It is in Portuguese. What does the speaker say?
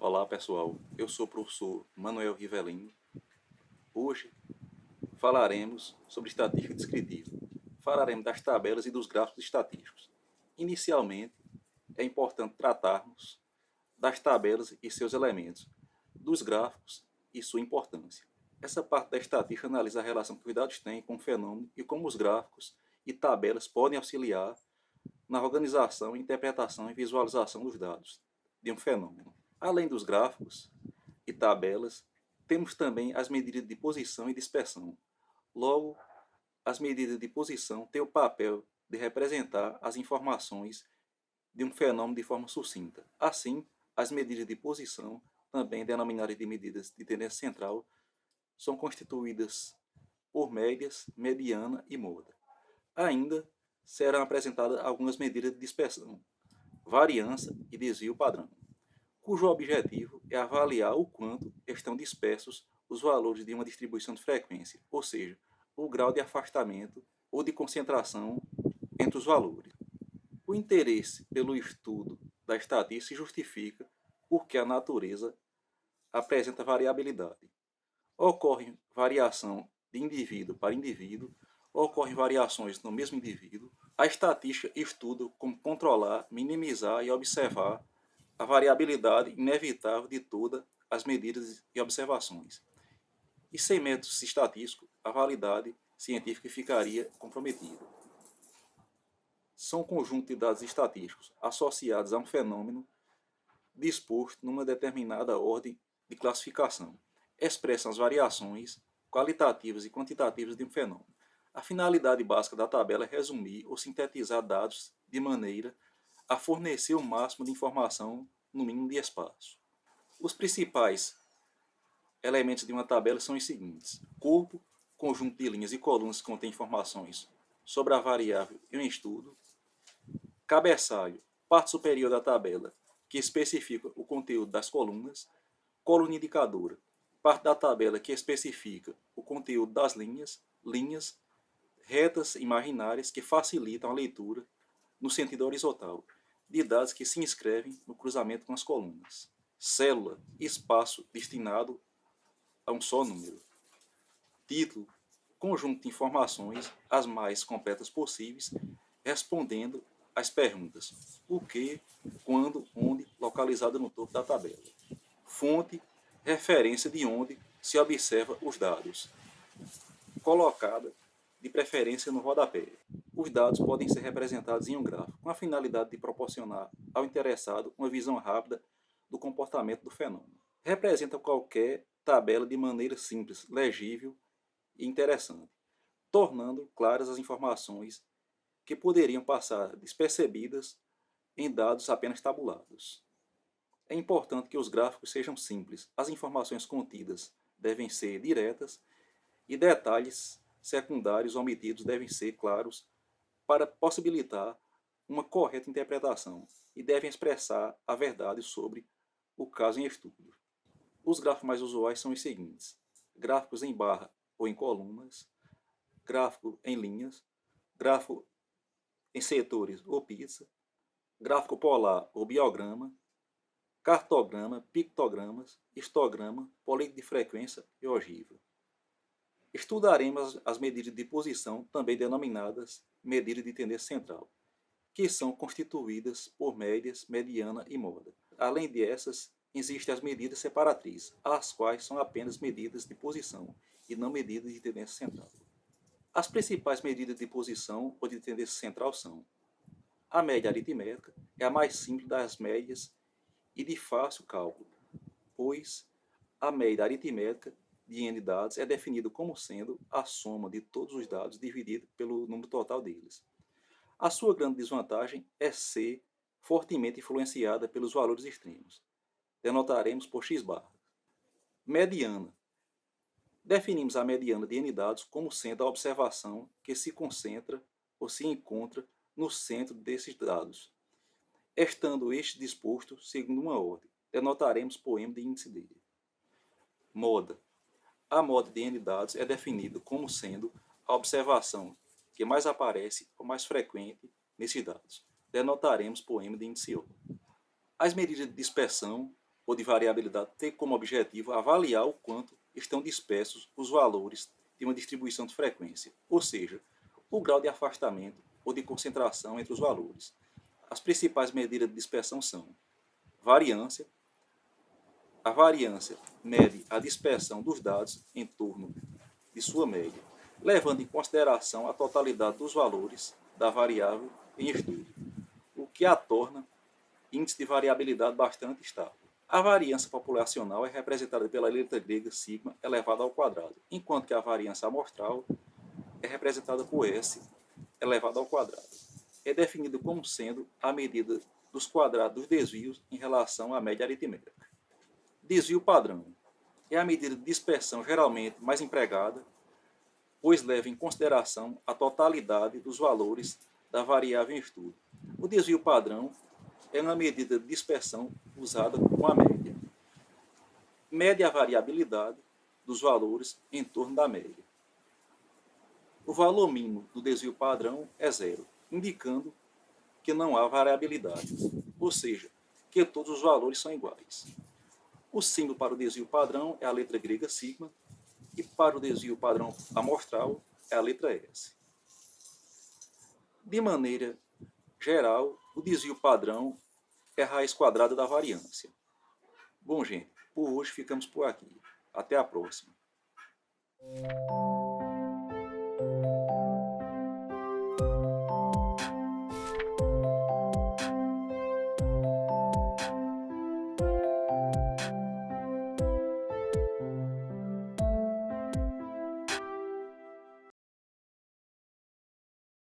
Olá pessoal, eu sou o professor Manuel Rivelino. Hoje falaremos sobre estatística descritiva. Falaremos das tabelas e dos gráficos estatísticos. Inicialmente, é importante tratarmos das tabelas e seus elementos, dos gráficos e sua importância. Essa parte da estatística analisa a relação que os dados têm com o fenômeno e como os gráficos e tabelas podem auxiliar na organização, interpretação e visualização dos dados de um fenômeno. Além dos gráficos e tabelas, temos também as medidas de posição e dispersão. Logo, as medidas de posição têm o papel de representar as informações de um fenômeno de forma sucinta. Assim, as medidas de posição, também denominadas de medidas de tendência central, são constituídas por médias, mediana e moda. Ainda serão apresentadas algumas medidas de dispersão, variância e desvio padrão, cujo objetivo é avaliar o quanto estão dispersos os valores de uma distribuição de frequência, ou seja, o grau de afastamento ou de concentração entre os valores. O interesse pelo estudo da estatística se justifica porque a natureza apresenta variabilidade. Ocorre variação de indivíduo para indivíduo, ocorrem variações no mesmo indivíduo. A estatística estuda como controlar, minimizar e observar a variabilidade inevitável de todas as medidas e observações. E sem métodos estatísticos, a validade científica ficaria comprometida. São um conjunto de dados estatísticos associados a um fenômeno disposto numa determinada ordem de classificação. Expressam as variações qualitativas e quantitativas de um fenômeno. A finalidade básica da tabela é resumir ou sintetizar dados de maneira a fornecer o máximo de informação no mínimo de espaço. Os principais elementos de uma tabela são os seguintes: corpo, conjunto de linhas e colunas que contém informações sobre a variável em um estudo; cabeçalho, parte superior da tabela, que especifica o conteúdo das colunas; coluna indicadora, parte da tabela que especifica o conteúdo das linhas retas imaginárias que facilitam a leitura no sentido horizontal de dados que se inscrevem no cruzamento com as colunas; célula, espaço destinado a um só número; título, conjunto de informações as mais completas possíveis, respondendo às perguntas o que, quando, onde, localizada no topo da tabela; fonte, referência de onde se observa os dados, colocada de preferência no rodapé. Os dados podem ser representados em um gráfico, com a finalidade de proporcionar ao interessado uma visão rápida do comportamento do fenômeno. Representa qualquer tabela de maneira simples, legível e interessante, tornando claras as informações que poderiam passar despercebidas em dados apenas tabulados. É importante que os gráficos sejam simples, as informações contidas devem ser diretas e detalhes secundários omitidos devem ser claros para possibilitar uma correta interpretação e devem expressar a verdade sobre o caso em estudo. Os gráficos mais usuais são os seguintes: gráficos em barra ou em colunas, gráfico em linhas, gráfico em setores ou pizza, gráfico polar ou biograma, cartograma, pictogramas, histograma, polígono de frequência e ogiva. Estudaremos as medidas de posição, também denominadas medidas de tendência central, que são constituídas por médias, mediana e moda. Além dessas, existem as medidas separatrizes, as quais são apenas medidas de posição e não medidas de tendência central. As principais medidas de posição ou de tendência central são: a média aritmética é a mais simples das médias e de fácil cálculo, pois a média aritmética de n dados é definida como sendo a soma de todos os dados dividido pelo número total deles. A sua grande desvantagem é ser fortemente influenciada pelos valores extremos. Denotaremos por x barra. Mediana. Definimos a mediana de n dados como sendo a observação que se concentra ou se encontra no centro desses dados, estando este disposto segundo uma ordem. Denotaremos por m de índice dele. Moda. A moda de n dados é definida como sendo a observação que mais aparece ou mais frequente nesses dados. Denotaremos por m de índice O. As medidas de dispersão ou de variabilidade tem como objetivo avaliar o quanto estão dispersos os valores de uma distribuição de frequência, ou seja, o grau de afastamento ou de concentração entre os valores. As principais medidas de dispersão são variância. A variância mede a dispersão dos dados em torno de sua média, levando em consideração a totalidade dos valores da variável em estudo, o que a torna índice de variabilidade bastante estável. A variância populacional é representada pela letra grega sigma elevado ao quadrado, enquanto que a variância amostral é representada por S elevado ao quadrado. É definido como sendo a medida dos quadrados dos desvios em relação à média aritmética. Desvio padrão é a medida de dispersão geralmente mais empregada, pois leva em consideração a totalidade dos valores da variável em estudo. O desvio padrão é uma medida de dispersão usada com a média. Mede a variabilidade dos valores em torno da média. O valor mínimo do desvio padrão é zero, indicando que não há variabilidade, ou seja, que todos os valores são iguais. O símbolo para o desvio padrão é a letra grega sigma, e para o desvio padrão amostral é a letra S. De maneira geral, o desvio padrão é a raiz quadrada da variância. Bom, gente, por hoje ficamos por aqui. Até a próxima.